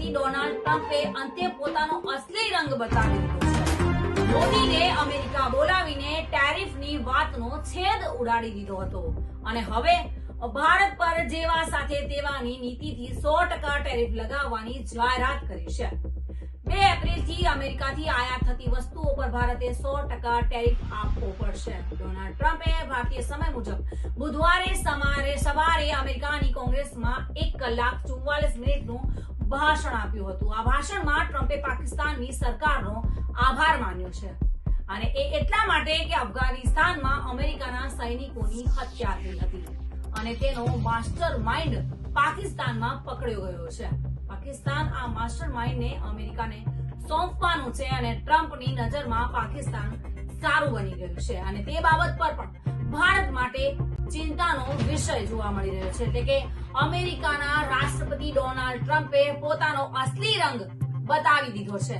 રાષ્ટ્રપતિ ડોનાલ્ડ ટ્રમ્પે અંતે પોતાનો અસલી રંગ બતાવી દીધો છે। મોદીને અમેરિકા બોલાવીને ટેરિફની વાતનો છેદ ઉડાડી દીધો હતો અને હવે ભારત પર જેવા સાથે તેવાની નીતિથી 100% ટેરિફ લગાવવાની જાહેરાત કરી છે। 2 એપ્રિલથી અમેરિકાથી આયાત થતી વસ્તુઓ પર ભારતે 100% ટેરિફ આપવો પડશે। ડોનાલ્ડ ટ્રમ્પે ભારતીય સમય મુજબ બુધવારે સવારે અમેરિકાની કોંગ્રેસમાં 1 કલાક 44 મિનિટનું ભાષણ આપ્યું હતું। આ ભાષણમાં ટ્રમ્પે પાકિસ્તાનની સરકારનો આભાર માન્યો છે અને એ એટલા માટે કે અફઘાનિસ્તાનમાં અમેરિકાના સૈનિકોની હત્યા થઈ હતી અને તેનો માસ્ટર માઇન્ડ પાકિસ્તાનમાં પકડ્યો ગયો છે। પાકિસ્તાન આ માસ્ટર માઇન્ડને અમેરિકાને સોંપવાનું છે અને ટ્રમ્પની નજરમાં પાકિસ્તાન સારું બની ગયું છે અને તે બાબત પર પણ ભારત માટે ચિંતાનો વિષય જોવા મળી રહ્યો છે। એટલે કે અમેરિકાના રાષ્ટ્રપતિ ડોનાલ્ડ ટ્રમ્પે પોતાનો અસલી રંગ બતાવી દીધો છે।